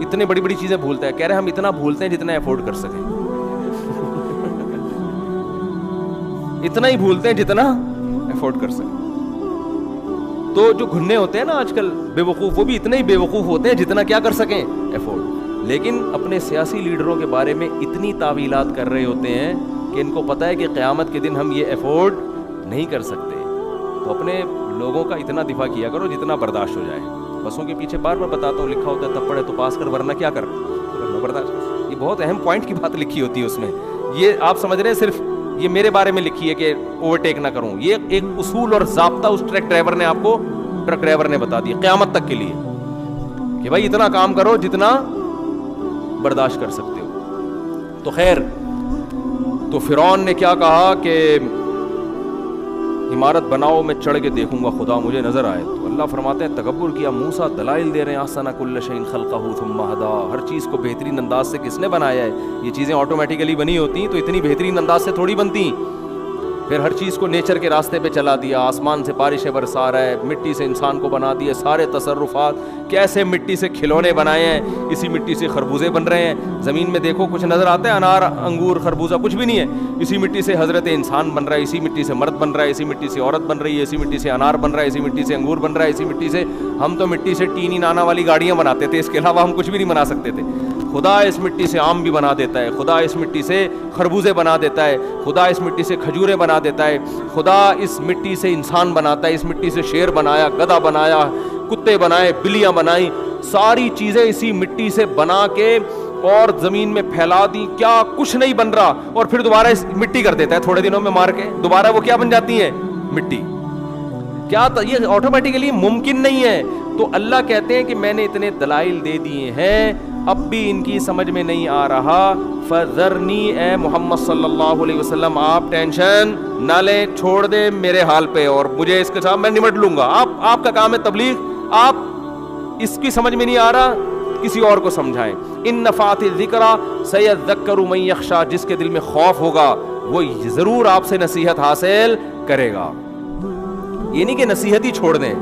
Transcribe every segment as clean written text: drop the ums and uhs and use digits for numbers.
اتنے بڑی بڑی چیزیں بھولتا ہے. کہہ رہے ہم اتنا بھولتے ہیں جتنا افورڈ کر سکیں, اتنا ہی بھولتے ہیں جتنا افورڈ کر سکیں. تو جو گھننے ہوتے ہیں نا آج کل بے وقوف, وہ بھی اتنے ہی بے وقوف ہوتے ہیں جتنا کیا کر سکیں, افورڈ. لیکن اپنے سیاسی لیڈروں کے بارے میں اتنی تعویلات کر رہے ہوتے ہیں کہ ان کو پتہ ہے کہ قیامت کے دن ہم یہ افورڈ نہیں کر سکتے. تو اپنے لوگوں کا اتنا دفاع کیا کرو جتنا برداشت ہو جائے. بسوں کے پیچھے بار بار بتاتا ہوں, لکھا ہوتا ہے تب پڑھے تو پاس کر ورنہ کیا کر, برداشت. یہ بہت اہم پوائنٹ کی بات لکھی ہوتی ہے اس میں. یہ آپ سمجھ رہے ہیں صرف یہ میرے بارے میں لکھی ہے کہ اوورٹیک نہ کروں. یہ ایک اصول اور ضابطہ اس ٹرک ڈرائیور نے آپ کو, ٹرک ڈرائیور نے بتا دیا قیامت تک کے لیے کہ بھائی اتنا کام کرو جتنا برداشت کر سکتے ہو. تو خیر, تو فرعون نے کیا کہا کہ عمارت بناؤ, میں چڑھ کے دیکھوں گا خدا مجھے نظر آئے. تو اللہ فرماتے ہیں تکبر کیا. موسیٰ دلائل دے رہے ہیں, احسن کل شیء خلقہ ثم ہدی, ہر چیز کو بہترین انداز سے کس نے بنایا ہے. یہ چیزیں آٹومیٹیکلی بنی ہوتی ہیں تو اتنی بہترین انداز سے تھوڑی بنتی. پھر ہر چیز کو نیچر کے راستے پہ چلا دیا, آسمان سے بارشیں برسا رہا ہے, مٹی سے انسان کو بنا دیا, سارے تصرفات کیسے مٹی سے کھلونے بنائے ہیں, اسی مٹی سے خربوزے بن رہے ہیں. زمین میں دیکھو کچھ نظر آتا ہے, انار انگور خربوزہ کچھ بھی نہیں ہے. اسی مٹی سے حضرت انسان بن رہا ہے, اسی مٹی سے مرد بن رہا ہے, اسی مٹی سے عورت بن رہی ہے, اسی مٹی سے انار بن رہا ہے, اسی مٹی سے انگور بن رہا ہے, اسی مٹی سے. ہم تو مٹی سے ٹینی نانا والی گاڑیاں بناتے تھے, اس کے علاوہ ہم کچھ بھی نہیں بنا سکتے تھے. خدا اس مٹی سے آم بھی بنا دیتا ہے, خدا اس مٹی سے خربوزے بنا دیتا ہے, خدا اس مٹی سے کھجوریں بنا دیتا ہے, خدا اس مٹی سے انسان بناتا ہے, اس مٹی سے شیر بنایا, گدھا بنایا, کتے بنائے, بلیاں بنائیں, ساری چیزیں اسی مٹی سے بنا کے اور زمین میں پھیلا دی. کیا کچھ نہیں بن رہا, اور پھر دوبارہ اس مٹی کر دیتا ہے تھوڑے دنوں میں مار کے, دوبارہ وہ کیا بن جاتی ہیں, مٹی. کیا یہ آٹومیٹیکلی ممکن نہیں ہے. تو اللہ کہتے ہیں کہ میں نے اتنے دلائل دے دیے ہیں, اب بھی ان کی سمجھ میں نہیں آ رہا. فذرنی, اے محمد صلی اللہ علیہ وسلم آپ ٹینشن نہ لیں, چھوڑ دیں میرے حال پہ, اور مجھے اس کے ساتھ میں نمٹ لوں گا. آپ کا کام ہے تبلیغ, آپ اس کی سمجھ میں نہیں آ رہا کسی اور کو سمجھائیں. ان نفعت الذکری سیذکر من یخشی, جس کے دل میں خوف ہوگا وہ ضرور آپ سے نصیحت حاصل کرے گا. یہ نہیں کہ نصیحت ہی چھوڑ دیں,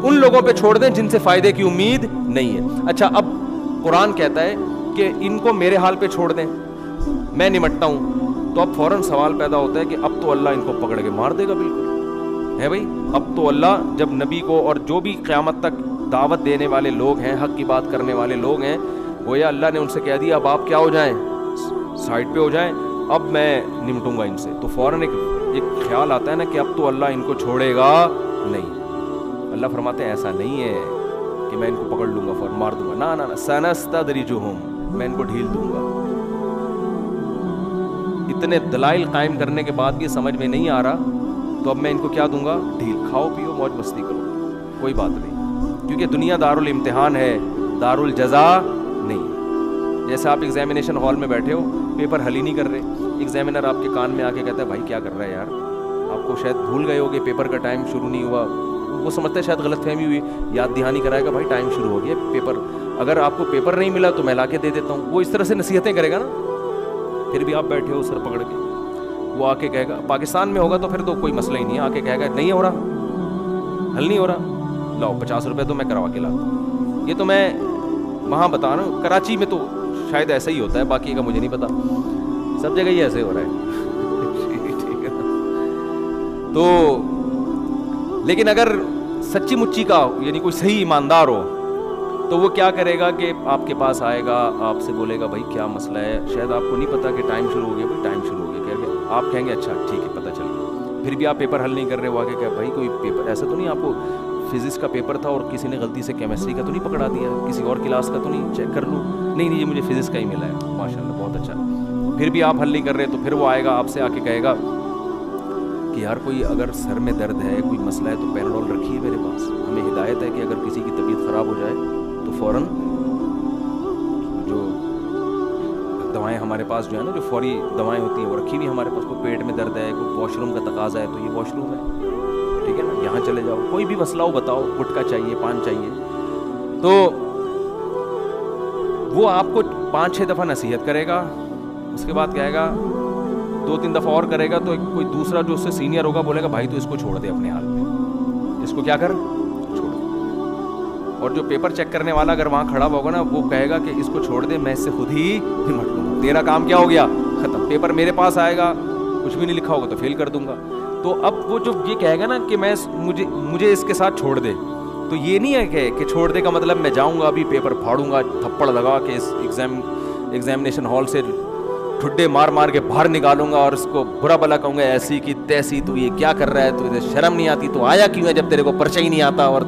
ان لوگوں پہ چھوڑ دیں جن سے فائدے کی امید نہیں ہے. اچھا, اب قرآن کہتا ہے کہ ان کو میرے حال پہ چھوڑ دیں, میں نمٹتا ہوں. تو اب فوراً سوال پیدا ہوتا ہے کہ اب تو اللہ ان کو پکڑ کے مار دے گا. بالکل ہے بھائی, اب تو اللہ جب نبی کو اور جو بھی قیامت تک دعوت دینے والے لوگ ہیں, حق کی بات کرنے والے لوگ ہیں, گویا اللہ نے ان سے کہہ دیا اب آپ کیا ہو جائیں, سائڈ پہ ہو جائیں, اب میں نمٹوں گا ان سے. تو فوراً ایک خیال آتا ہے نا کہ اب تو اللہ ان کو چھوڑے گا نہیں. اللہ فرماتے ہیں ایسا نہیں ہے کہ میں ان کو پکڑ لوں گا فوراً مار دوں گا, نہ سنستدرجہم, میں ان کو ڈھیل دوں گا. اتنے دلائل قائم کرنے کے بعد بھی سمجھ میں نہیں آ رہا, تو اب میں ان کو کیا دوں گا, ڈھیل. کھاؤ پیو موج مستی کرو, کوئی بات نہیں, کیونکہ دنیا دارالامتحان ہے, دارالجزا نہیں. جیسے آپ ایگزامینیشن ہال میں بیٹھے ہو, پیپر حل ہی نہیں کر رہے, ایگزامینر آپ کے کان میں آ کے کہتا ہے بھائی کیا کر رہا ہے یار, آپ کو شاید بھول گئے ہوگے, پیپر کا ٹائم شروع نہیں ہوا. وہ سمجھتے ہیں شاید غلط فہمی ہوئی, یاد دہانی کرائے گا بھائی ٹائم شروع ہو گیا پیپر, اگر آپ کو پیپر نہیں ملا تو میں لا کے دے دیتا ہوں. وہ اس طرح سے نصیحتیں کرے گا نا, پھر بھی آپ بیٹھے ہو سر پکڑ کے. وہ آ کے کہے گا, پاکستان میں ہوگا تو پھر تو کوئی مسئلہ ہی نہیں ہے, آ کے کہے گا نہیں ہو رہا, حل نہیں ہو رہا, لاؤ 50 روپے تو میں کروا کے لاتا ہوں. یہ تو میں وہاں بتا رہا ہوں, کراچی میں تو شاید ایسا ہی ہوتا ہے, باقی کا مجھے نہیں پتا, سب جگہ ہی ایسے ہو رہا ہے. ٹھیک ہے نا. تو لیکن اگر سچی مچی کا یعنی کوئی صحیح ایماندار ہو تو وہ کیا کرے گا کہ آپ کے پاس آئے گا, آپ سے بولے گا بھائی کیا مسئلہ ہے, شاید آپ کو نہیں پتا کہ ٹائم شروع ہو گیا. بھائی ٹائم شروع ہو گیا, کہہ گے آپ کہیں گے اچھا ٹھیک ہے پتہ چل گیا. پھر بھی آپ پیپر حل نہیں کر رہے, وہ آگے کہ بھائی کوئی پیپر ایسا تو نہیں, آپ کو فزکس کا پیپر تھا اور کسی نے غلطی سے کیمسٹری کا تو نہیں پکڑا دیا, کسی اور کلاس کا تو نہیں, چیک کر لوں. نہیں یہ مجھے فزکس کا ہی ملا ہے, ماشاء اللہ بہت اچھا. پھر بھی آپ حل نہیں کر رہے, تو پھر وہ آئے گا آپ سے آ کے کہے گا کہ یار کوئی اگر سر میں درد ہے, کوئی مسئلہ ہے تو پیناڈول رکھیے میرے پاس. ہمیں ہدایت ہے کہ اگر کسی کی طبیعت خراب ہو جائے تو فوراً جو دوائیں ہمارے پاس جو ہے نا, جو فوری دوائیں ہوتی ہیں وہ رکھی ہوئی ہمارے پاس. کوئی پیٹ میں درد ہے, کوئی واش روم کا تقاضا ہے تو یہ واش روم ہے, ٹھیک ہے نا, یہاں چلے جاؤ. کوئی بھی مسئلہ ہو بتاؤ, گٹکا چاہیے, پان چاہیے, تو وہ آپ کو 5-6 دفعہ نصیحت کرے گا. اس کے بعد کہے گا 2-3 دفعہ اور کرے گا تو کوئی دوسرا جو اس سے سینئر ہوگا بولے گا بھائی تو اس کو چھوڑ دے اپنے حال میں, اس کو کیا کر چھوڑ دے. اور جو پیپر چیک کرنے والا اگر وہاں کھڑا ہوگا نا, وہ کہے گا کہ اس کو چھوڑ دے, میں اس سے خود ہی نمٹ لوں گا, تیرا کام کیا ہو گیا, ختم. پیپر میرے پاس آئے گا, کچھ بھی نہیں لکھا ہوگا تو فیل کر دوں گا. تو اب وہ جو یہ کہے گا نا کہ میں مجھے اس کے ساتھ چھوڑ دے, تو یہ نہیں ہے کہ چھوڑ دے کا مطلب میں جاؤں گا ابھی پیپر پھاڑوں گا, تھپڑ لگا کے اس ایگزامینیشن ہال سے ٹھڈے مار مار کے باہر نکالوں گا اور اس کو برا بلا کہوں گا ایسی کی تیسی, تو یہ کیا کر رہا ہے, تو اسے شرم نہیں آتی, تو آیا کیوں ہے جب تیرے کو پرچہ ہی نہیں آتا, اور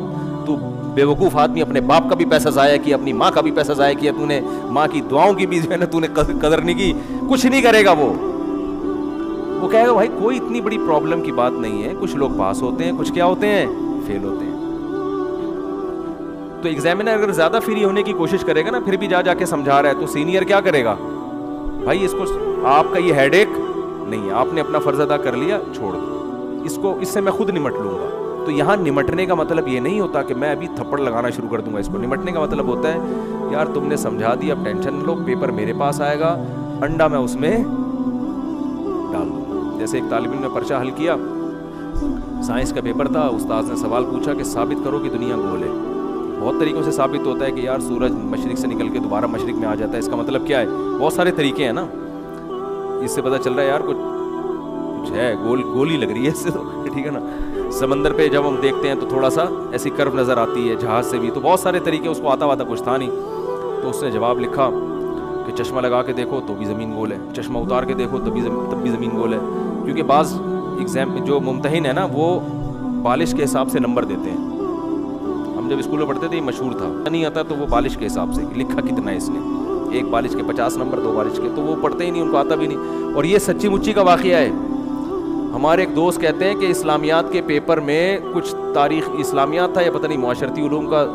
تو بے وقوف آدمی اپنے باپ کا بھی پیسہ ضائع کیا, اپنی ماں کا بھی پیسہ ضائع کیا, تو نے ماں کی دعاؤں کی بھی جو ہے نا تو نے قدر نہیں کی. کچھ نہیں کرے گا وہ کہے گا بھائی کوئی اتنی بڑی پرابلم کی بات نہیں ہے, کچھ لوگ پاس ہوتے ہیں, کچھ کیا ہوتے ہیں, فیل ہوتے ہیں. تو ایگزامینر اگر زیادہ فری ہونے کی کوشش کرے گا نا, پھر بھی جا کے سمجھا رہا ہے, تو سینئر کیا کرے گا, بھائی اس کو آپ کا یہ ہیڈ ایک نہیں ہے, آپ نے اپنا فرض ادا کر لیا, چھوڑ دو اس سے میں خود نمٹ لوں گا. تو یہاں نمٹنے کا مطلب یہ نہیں ہوتا کہ میں ابھی تھپڑ لگانا شروع کر دوں گا اس کو. نمٹنے کا مطلب ہوتا ہے یار تم نے سمجھا دیا, اب ٹینشن لو, پیپر میرے پاس آئے گا, انڈا میں اس میں ڈال دوں. جیسے ایک طالب علم نے پرچہ حل کیا, سائنس کا پیپر تھا, استاد نے سوال پوچھا کہ ثابت کرو کہ دنیا گول ہے. بہت طریقوں سے ثابت ہوتا ہے کہ یار سورج مشرق سے نکل کے دوبارہ مشرق میں آ جاتا ہے, اس کا مطلب کیا ہے, بہت سارے طریقے ہیں نا, اس سے پتہ چل رہا ہے یار کچھ ہے, گول ہی لگ رہی ہے اس سے, تو ٹھیک ہے نا. سمندر پہ جب ہم دیکھتے ہیں تو تھوڑا سا ایسی کرو نظر آتی ہے, جہاز سے بھی, تو بہت سارے طریقے, اس کو آتا کچھ تھا نہیں. تو اس نے جواب لکھا کہ چشمہ لگا کے دیکھو تو بھی زمین گول ہے, چشمہ اتار کے دیکھو تب بھی زمین گول ہے. کیونکہ بعض ایگزام میں جو ممتحن ہے نا وہ بالش کے حساب سے نمبر دیتے ہیں. ہم جب اسکول میں پڑھتے تھے یہ مشہور تھا, نہیں آتا تو وہ بالش کے حساب سے لکھا کتنا ہے اس نے, ایک بالش کے 50 نمبر, 2 بالش کے, تو وہ پڑھتے ہی نہیں, ان کو آتا بھی نہیں. اور یہ سچی مچی کا واقعہ ہے. ہمارے ایک دوست کہتے ہیں کہ اسلامیات کے پیپر میں کچھ تاریخ اسلامیات تھا یا پتہ نہیں معاشرتی علوم کا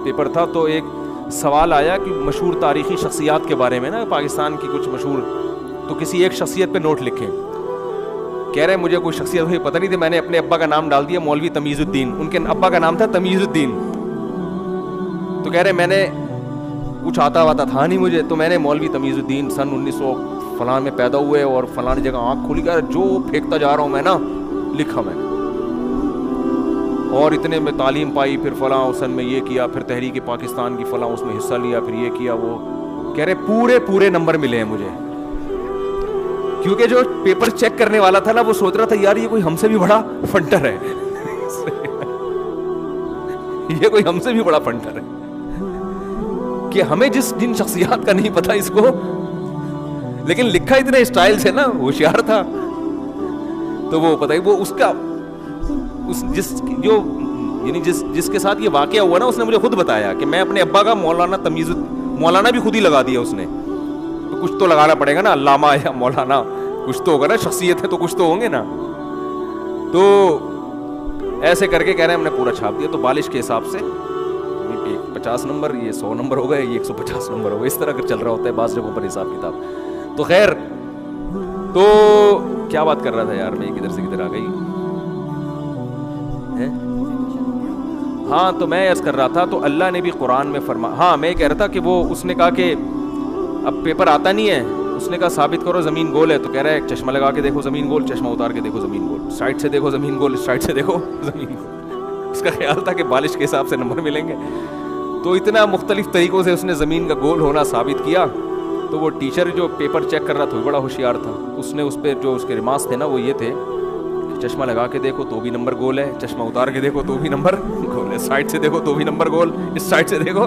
پیپر تھا, تو ایک سوال آیا کہ مشہور تاریخی شخصیات کے بارے میں نا, پاکستان کی کچھ مشہور, تو کسی ایک شخصیت پہ نوٹ لکھیں. کہہ رہے ہیں مجھے کوئی شخصیت ہوئی پتہ نہیں تھی, میں نے اپنے ابا کا نام ڈال دیا مولوی تمیز الدین, ان کے ابا کا نام تھا تمیز الدین. تو کہہ رہے میں نے کچھ آتا تھا نہیں مجھے, تو میں نے مولوی تمیز الدین سن 1900 فلاں میں پیدا ہوئے اور فلاں جگہ آنکھ کھلی, کر جو پھینکتا جا رہا ہوں میں نا, لکھا میں نے, اور اتنے میں تعلیم پائی, پھر فلاں حسن میں یہ کیا, پھر تحریک پاکستان کی فلاں اس میں حصہ لیا, پھر یہ کیا وہ. کہہ رہے پورے نمبر ملے ہیں مجھے, کیونکہ جو پیپر چیک کرنے والا تھا نا وہ سوچ رہا تھا یار یہ کوئی ہم سے بھی بڑا فنٹر ہے, یہ کوئی ہم سے بھی بڑا فنٹر ہے, کہ ہمیں جن شخصیات کا نہیں پتا اس کو, لیکن لکھا اتنے اسٹائل سے نا, ہوشیار تھا. تو وہ پتہ ہی وہ اس کا جس کے ساتھ یہ واقعہ ہوا نا, اس نے مجھے خود بتایا کہ میں اپنے ابا کا مولانا بھی خود ہی لگا دیا اس نے. تو کچھ تو لگانا پڑے گا نا, علامہ یا مولانا کچھ تو ہوگا نا, شخصیت ہے تو کچھ تو ہوں گے نا. تو ایسے کر کے کہہ رہے ہیں ہم نے پورا چھاپ دیا. تو بالش کے حساب سے 50 نمبر, یہ 100 نمبر ہو گئے, یہ 150 نمبر ہو گئے, اس طرح اگر چل رہا ہوتا ہے بعض جگہوں پر حساب کتاب. تو خیر, تو کیا بات کر رہا تھا یار میں, کدھر سے کدھر آ گئی. ہاں تو میں عرض کر رہا تھا, تو اللہ نے بھی قرآن میں ہاں میں کہہ رہا تھا کہ وہ اس نے کہا کہ اب پیپر آتا نہیں ہے, اس نے کہا ثابت کرو زمین گول ہے. تو کہہ رہا ہے چشمہ لگا کے دیکھو زمین گول, چشمہ اتار کے دیکھو زمین گول, سائڈ سے دیکھو زمین گول, سائڈ سے دیکھو زمین گول. اس کا خیال تھا کہ بالش کے حساب سے نمبر ملیں گے. تو اتنا مختلف طریقوں سے اس نے زمین کا گول ہونا ثابت کیا. تو وہ ٹیچر جو پیپر چیک کر رہا تھا وہ بڑا ہوشیار تھا, اس نے اس پہ جو اس کے ریمارکس تھے نا وہ یہ تھے کہ چشمہ لگا کے دیکھو تو بھی نمبر گول ہے, چشمہ اتار کے دیکھو تو بھی نمبر گول ہے, سائڈ سے دیکھو تو بھی نمبر گول, اس سائڈ سے دیکھو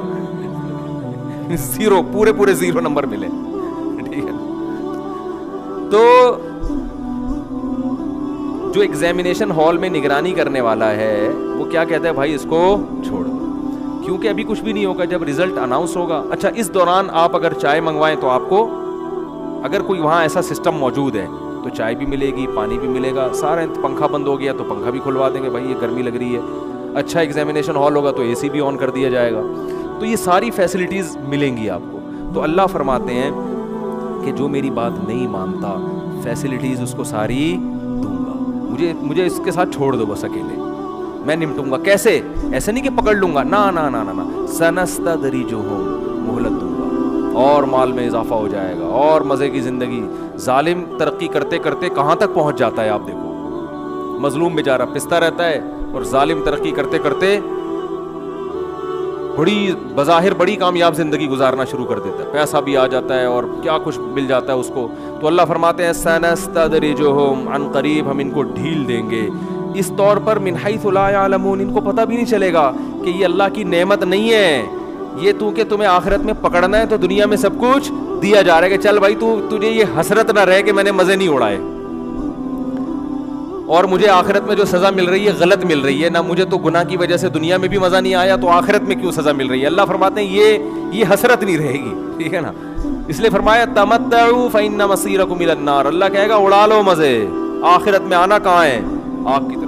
زیرو, پورے 0 نمبر ملے. ٹھیک ہے. تو جو ایگزامینیشن ہال میں نگرانی کرنے والا ہے وہ کیا کہتا ہے, بھائی اس کو چھوڑ دو, کیونکہ ابھی کچھ بھی نہیں ہوگا, جب ریزلٹ اناؤنس ہوگا. اچھا اس دوران آپ اگر چائے منگوائیں تو آپ کو, اگر کوئی وہاں ایسا سسٹم موجود ہے تو چائے بھی ملے گی, پانی بھی ملے گا, سارا پنکھا بند ہو گیا تو پنکھا بھی کھلوا دیں گے, بھائی یہ گرمی لگ رہی ہے. اچھا ایگزامینیشن ہال ہوگا تو اے سی بھی آن کر دیا جائے گا. تو یہ ساری فیسلٹیز ملیں گی آپ کو. تو اللہ فرماتے ہیں کہ جو میری بات نہیں مانتا فیسلٹیز اس کو ساری دوں گا, مجھے اس کے ساتھ چھوڑ دو بس اکیلے, میں نمٹوں گا. کیسے؟ ایسے نہیں کہ پکڑ لوں گا, نا نا نا نا, سنستدرجہم, مہلت دوں گا, اور مال میں اضافہ ہو جائے گا, اور مزے کی زندگی. ظالم ترقی کرتے کرتے کہاں تک پہنچ جاتا ہے آپ دیکھو, مظلوم بیچارہ پستا رہتا ہے, اور ظالم ترقی کرتے کرتے بڑی بظاہر بڑی کامیاب زندگی گزارنا شروع کر دیتا ہے, پیسہ بھی آ جاتا ہے اور کیا کچھ مل جاتا ہے اس کو. تو اللہ فرماتے ہیں سنستدرجہم, عن قریب ہم ان کو ڈھیل دیں گے, اس طور پر من حیث لا یعلمون, ان کو پتہ بھی نہیں چلے گا کہ یہ اللہ کی نعمت نہیں ہے, یہ تو کہ تمہیں آخرت میں پکڑنا ہے تو دنیا میں سب کچھ دیا جا رہا ہے کہ چل بھائی تجھے یہ حسرت نہ رہے کہ میں نے مزے نہیں اڑائے, اور مجھے آخرت میں جو سزا مل رہی ہے غلط مل رہی ہے, نہ مجھے تو گناہ کی وجہ سے دنیا میں بھی مزہ نہیں آیا تو آخرت میں کیوں سزا مل رہی ہے. اللہ فرماتے ہیں یہ حسرت نہیں رہے گی, ٹھیک ہے نا. اس لیے فرمایا تمتعوا فإن مصيركم إلى النار, اللہ کہے گا اڑا لو مزے, آخرت میں آنا کہاں ہے, آگ کی طرف.